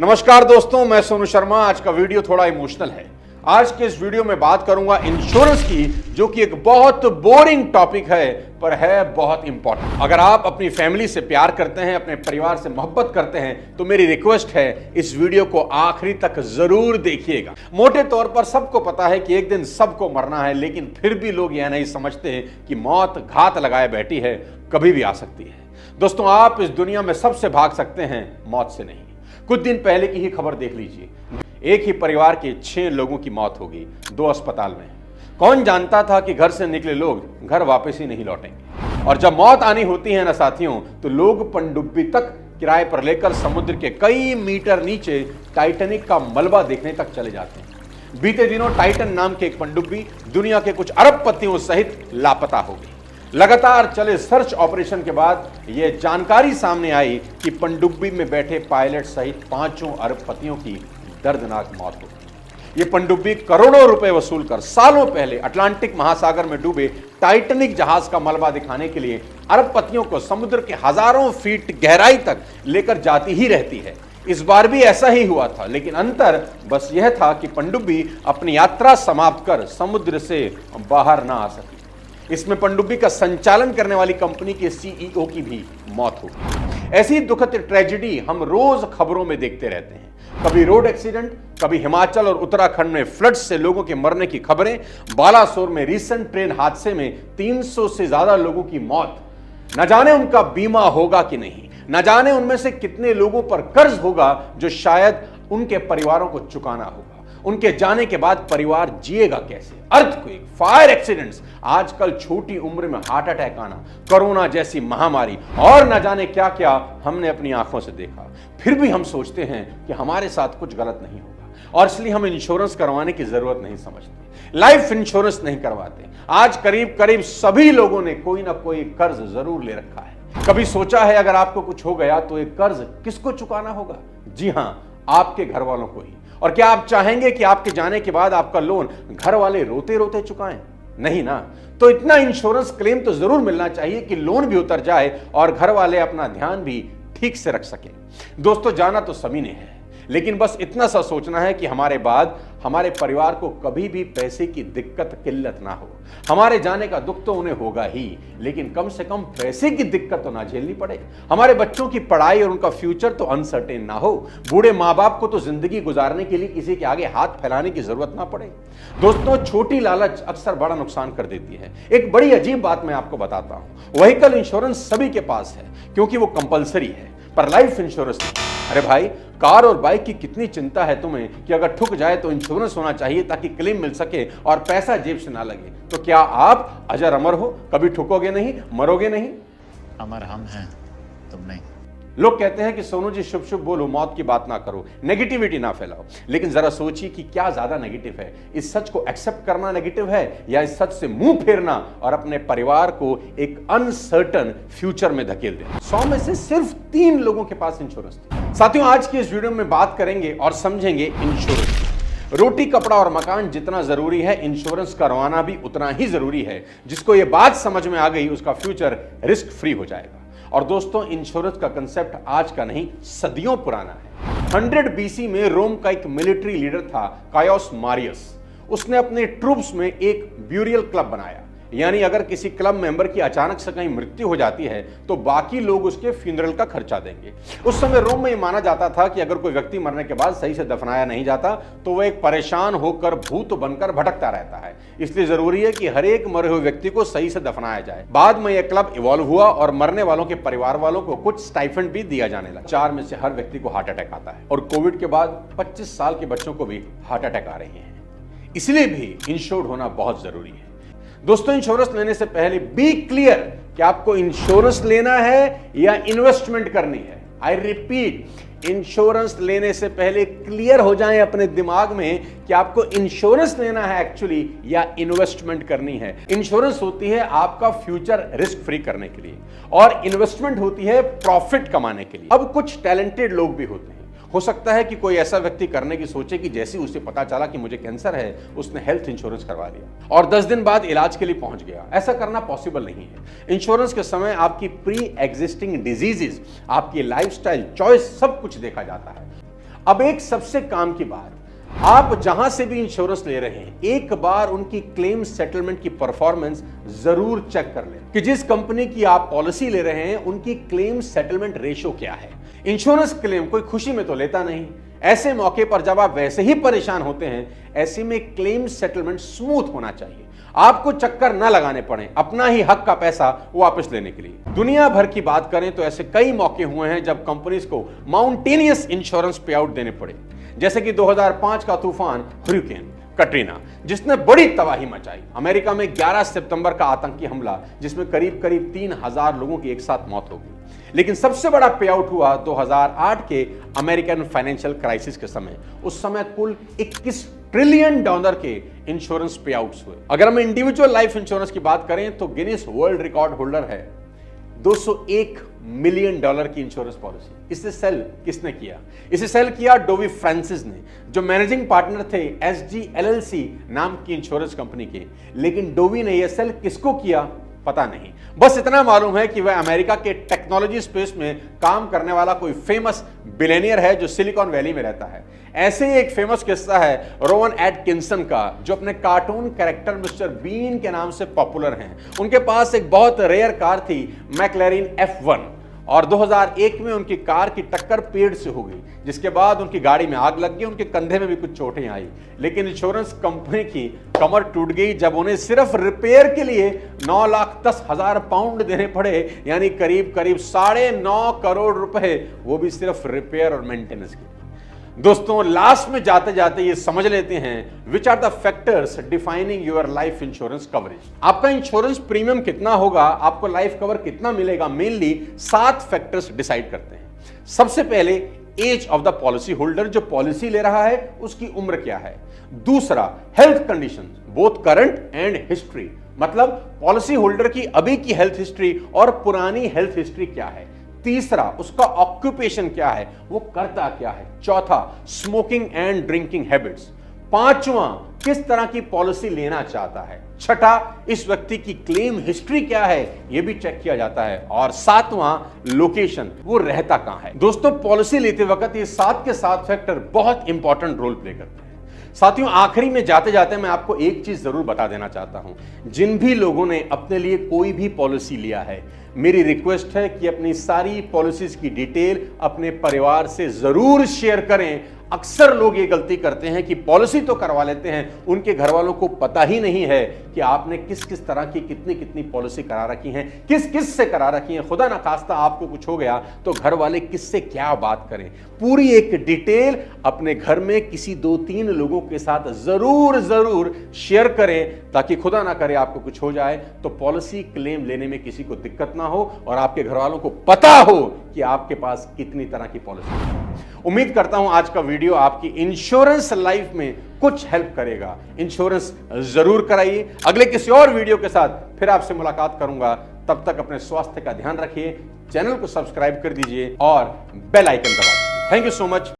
नमस्कार दोस्तों, मैं सोनू शर्मा। आज का वीडियो थोड़ा इमोशनल है। आज के इस वीडियो में बात करूंगा इंश्योरेंस की, जो कि एक बहुत बोरिंग टॉपिक है पर है बहुत इंपॉर्टेंट। अगर आप अपनी फैमिली से प्यार करते हैं, अपने परिवार से मोहब्बत करते हैं, तो मेरी रिक्वेस्ट है इस वीडियो को आखिरी तक जरूर देखिएगा। मोटे तौर पर सबको पता है कि एक दिन सबको मरना है, लेकिन फिर भी लोग यह नहीं समझते कि मौत घात लगाए बैठी है, कभी भी आ सकती है। दोस्तों, आप इस दुनिया में सबसे भाग सकते हैं, मौत से नहीं। कुछ दिन पहले की ही खबर देख लीजिए। एक ही परिवार के 6 लोगों की मौत हो गई, 2 अस्पताल में। कौन जानता था कि घर से निकले लोग घर वापस ही नहीं लौटेंगे। और जब मौत आनी होती है ना साथियों, तो लोग पनडुब्बी तक किराए पर लेकर समुद्र के कई मीटर नीचे टाइटैनिक का मलबा देखने तक चले जाते हैं। बीते दिनों टाइटन नाम के एक पनडुब्बी दुनिया के कुछ अरबपतियों सहित लापता हो गई। लगातार चले सर्च ऑपरेशन के बाद यह जानकारी सामने आई कि पनडुब्बी में बैठे पायलट सहित 5 अरबपतियों की दर्दनाक मौत हो गई। यह पनडुब्बी करोड़ों रुपए वसूल कर सालों पहले अटलांटिक महासागर में डूबे टाइटैनिक जहाज का मलबा दिखाने के लिए अरबपतियों को समुद्र के हजारों फीट गहराई तक लेकर जाती ही रहती है। इस बार भी ऐसा ही हुआ था, लेकिन अंतर बस यह था कि पनडुब्बी अपनी यात्रा समाप्त कर समुद्र से बाहर ना आ सकी। इसमें पनडुब्बी का संचालन करने वाली कंपनी के सीईओ की भी मौत हो गई। ऐसी दुखद ट्रेजेडी हम रोज खबरों में देखते रहते हैं। कभी रोड एक्सीडेंट, कभी हिमाचल और उत्तराखंड में फ्लड से लोगों के मरने की खबरें, बालासोर में रिसेंट ट्रेन हादसे में 300 से ज्यादा लोगों की मौत। न जाने उनका बीमा होगा कि नहीं, न जाने उनमें से कितने लोगों पर कर्ज होगा जो शायद उनके परिवारों को चुकाना होगा। उनके जाने के बाद परिवार जिएगा कैसे। अर्थक्वेक, फायर एक्सीडेंट्स, आजकल छोटी उम्र में हार्ट अटैक आना, कोरोना जैसी महामारी और न जाने क्या क्या हमने अपनी आंखों से देखा। फिर भी हम सोचते हैं कि हमारे साथ कुछ गलत नहीं होगा और इसलिए हम इंश्योरेंस करवाने की जरूरत नहीं समझते, लाइफ इंश्योरेंस नहीं करवाते। आज करीब करीब सभी लोगों ने कोई ना कोई कर्ज जरूर ले रखा है। कभी सोचा है अगर आपको कुछ हो गया तो एक कर्ज किसको चुकाना होगा? जी हां, आपके घर वालों को ही। और क्या आप चाहेंगे कि आपके जाने के बाद आपका लोन घर वाले रोते रोते चुकाएं? नहीं ना। तो इतना इंश्योरेंस क्लेम तो जरूर मिलना चाहिए कि लोन भी उतर जाए और घर वाले अपना ध्यान भी ठीक से रख सकें। दोस्तों, जाना तो सभी ने है, लेकिन बस इतना सा सोचना है कि हमारे बाद हमारे परिवार को कभी भी पैसे की दिक्कत किल्लत ना हो। हमारे जाने का दुख तो उन्हें होगा ही, लेकिन कम से कम पैसे की दिक्कत तो ना झेलनी पड़े। हमारे बच्चों की पढ़ाई और उनका फ्यूचर तो अनसर्टेन ना हो। बूढ़े माँ बाप को तो जिंदगी गुजारने के लिए किसी के आगे हाथ फैलाने की जरूरत ना पड़े। दोस्तों, छोटी लालच अक्सर बड़ा नुकसान कर देती है। एक बड़ी अजीब बात मैं आपको बताता हूं। व्हीकल इंश्योरेंस सभी के पास है क्योंकि वो कंपलसरी है, पर लाइफ इंश्योरेंस नहीं। अरे भाई, कार और बाइक की कितनी चिंता है तुम्हें कि अगर ठुक जाए तो इंश्योरेंस होना चाहिए ताकि क्लेम मिल सके और पैसा जेब से ना लगे। तो क्या आप अजर अमर हो? कभी ठुकोगे नहीं, मरोगे नहीं? अमर हम हैं, तुम नहीं। लोग कहते हैं कि सोनू जी शुभ शुभ बोलो, मौत की बात ना करो, नेगेटिविटी ना फैलाओ। लेकिन जरा सोचिए कि क्या ज्यादा नेगेटिव है, इस सच को एक्सेप्ट करना नेगेटिव है या इस सच से मुंह फेरना और अपने परिवार को एक अनसर्टन फ्यूचर में धकेल देना। 100 में से सिर्फ 3 लोगों के पास इंश्योरेंस थी। साथियों, आज की इस वीडियो में बात करेंगे और समझेंगे इंश्योरेंस। रोटी, कपड़ा और मकान जितना जरूरी है, इंश्योरेंस करवाना भी उतना ही जरूरी है। जिसको यह बात समझ में आ गई, उसका फ्यूचर रिस्क फ्री हो जाएगा। और दोस्तों, इंश्योरेंस का कंसेप्ट आज का नहीं, सदियों पुराना है। 100 BC में रोम का एक मिलिट्री लीडर था, कायोस मारियस। उसने अपने ट्रूप्स में एक ब्यूरियल क्लब बनाया, यानी अगर किसी क्लब मेंबर की अचानक से कहीं मृत्यु हो जाती है तो बाकी लोग उसके फ्यूनरल का खर्चा देंगे। उस समय रोम में यह माना जाता था कि अगर कोई व्यक्ति मरने के बाद सही से दफनाया नहीं जाता तो वह एक परेशान होकर भूत बनकर भटकता रहता है। इसलिए जरूरी है कि हर एक मरे हुए व्यक्ति को सही से दफनाया जाए। बाद में यह क्लब इवॉल्व हुआ और मरने वालों के परिवार वालों को कुछ स्टाइफंड भी दिया जाने लगा। 4 में से हर व्यक्ति को हार्ट अटैक आता है और कोविड के बाद 25 साल के बच्चों को भी हार्ट अटैक आ रहे हैं। इसलिए भी इंश्योर्ड होना बहुत जरूरी है। दोस्तों, इंश्योरेंस लेने से पहले बी क्लियर कि आपको इंश्योरेंस लेना है या इन्वेस्टमेंट करनी है। आई रिपीट, इंश्योरेंस लेने से पहले क्लियर हो जाएं अपने दिमाग में कि आपको इंश्योरेंस लेना है एक्चुअली या इन्वेस्टमेंट करनी है। इंश्योरेंस होती है आपका फ्यूचर रिस्क फ्री करने के लिए और इन्वेस्टमेंट होती है प्रॉफिट कमाने के लिए। अब कुछ टैलेंटेड लोग भी होते हैं। हो सकता है कि कोई ऐसा व्यक्ति करने की सोचे कि जैसे ही उसे पता चला कि मुझे कैंसर है, उसने हेल्थ इंश्योरेंस करवा लिया और 10 दिन बाद इलाज के लिए पहुंच गया। ऐसा करना पॉसिबल नहीं है। इंश्योरेंस के समय आपकी प्री एग्जिस्टिंग डिजीजेस, आपकी लाइफस्टाइल, चॉइस, सब कुछ देखा जाता है। अब एक सबसे काम की बात, आप जहां से भी इंश्योरेंस ले रहे हैं एक बार उनकी क्लेम सेटलमेंट की परफॉर्मेंस जरूर चेक कर लें कि जिस कंपनी की आप पॉलिसी ले रहे हैं उनकी क्लेम सेटलमेंट रेशो क्या है। इंश्योरेंस क्लेम कोई खुशी में तो लेता नहीं, ऐसे मौके पर जब आप वैसे ही परेशान होते हैं, ऐसे में क्लेम सेटलमेंट स्मूथ होना चाहिए, आपको चक्कर ना लगाने पड़े अपना ही हक का पैसा वापस लेने के लिए। दुनिया भर की बात करें तो ऐसे कई मौके हुए हैं जब कंपनीज को माउंटेनियस इंश्योरेंस पे आउट देने पड़े, जैसे कि 2005 का तूफान हरिकेन कटरीना, जिसने बड़ी तबाही मचाई। अमेरिका में 11 सितंबर का आतंकी हमला, जिसमें करीब 3000 लोगों की एक साथ मौत हो गई। लेकिन सबसे बड़ा पे आउट हुआ 2008 के अमेरिकन फाइनेंशियल क्राइसिस के समय। उस समय कुल $21 ट्रिलियन के इंश्योरेंस पे आउट्स हुए। अगर हम इंडिविजुअल लाइफ इंश्योरेंस की बात करें तो गिनीज वर्ल्ड रिकॉर्ड होल्डर है $201 मिलियन की इंश्योरेंस पॉलिसी। इसे सेल किसने किया? इसे सेल किया डोवी फ्रांसिस ने, जो मैनेजिंग पार्टनर थे SG LLC नाम की इंश्योरेंस कंपनी के। लेकिन डोवी ने यह सेल किसको किया पता नहीं, बस इतना मालूम है कि वह अमेरिका के टेक्नोलॉजी स्पेस में काम करने वाला कोई फेमस बिलियनियर है जो सिलिकॉन वैली में रहता है। ऐसे ही एक फेमस किस्सा है रोवन एटकिंसन का, जो अपने कार्टून कैरेक्टर मिस्टर बीन के नाम से पॉपुलर हैं। उनके पास एक बहुत रेयर कार थी, मैक्लेरिन F1, और 2001 में उनकी कार की टक्कर पेड़ से हो गई, जिसके बाद उनकी गाड़ी में आग लग गई, उनके कंधे में भी कुछ चोटें आई। लेकिन इंश्योरेंस कंपनी की कमर टूट गई जब उन्हें सिर्फ रिपेयर के लिए 9,10,000 पाउंड देने पड़े, यानी करीब 9.5 करोड़ रुपए, वो भी सिर्फ रिपेयर और मेंटेनेंस के। दोस्तों, लास्ट में जाते जाते ये समझ लेते हैं which are the factors defining your life insurance coverage. आपका इंश्योरेंस प्रीमियम कितना होगा, आपको लाइफ कवर कितना मिलेगा, मेनली 7 फैक्टर्स डिसाइड करते हैं। सबसे पहले age of the policy holder, जो पॉलिसी ले रहा है उसकी उम्र क्या है। दूसरा, health condition, both current and history, मतलब पॉलिसी होल्डर की अभी की हेल्थ हिस्ट्री और पुरानी हेल्थ हिस्ट्री क्या है। तीसरा, उसका ऑक्यूपेशन क्या है, वो करता क्या है। चौथा, स्मोकिंग एंड ड्रिंकिंग हैबिट्स। पांचवा, किस तरह की पॉलिसी लेना चाहता है। छठा, इस व्यक्ति की क्लेम हिस्ट्री क्या है, यह भी चेक किया जाता है। और सातवां, लोकेशन, वो रहता कहां है। दोस्तों, पॉलिसी लेते वक्त ये 7 के 7 फैक्टर बहुत इंपॉर्टेंट रोल प्ले करते हैं। साथियों, आखिरी में जाते जाते मैं आपको एक चीज जरूर बता देना चाहता हूं। जिन भी लोगों ने अपने लिए कोई भी पॉलिसी लिया है, मेरी रिक्वेस्ट है कि अपनी सारी पॉलिसीज की डिटेल अपने परिवार से जरूर शेयर करें। अक्सर लोग ये गलती करते हैं कि पॉलिसी तो करवा लेते हैं, उनके घर वालों को पता ही नहीं है कि आपने किस किस तरह की कितनी कितनी पॉलिसी करा रखी है, किस किस से करा रखी है। खुदा ना खास्ता आपको कुछ हो गया तो घर वाले किससे क्या बात करें। पूरी एक डिटेल अपने घर में किसी 2-3 लोगों के साथ जरूर शेयर करें, ताकि खुदा ना करे आपको कुछ हो जाए तो पॉलिसी क्लेम लेने में किसी को दिक्कत ना हो और आपके घर वालों को पता हो कि आपके पास कितनी तरह की पॉलिसी है। उम्मीद करता हूं आज का वीडियो आपकी इंश्योरेंस लाइफ में कुछ हेल्प करेगा। इंश्योरेंस जरूर कराइए। अगले किसी और वीडियो के साथ फिर आपसे मुलाकात करूंगा। तब तक अपने स्वास्थ्य का ध्यान रखिए, चैनल को सब्सक्राइब कर दीजिए और बेल आइकन दबा दीजिए। Thank you so much.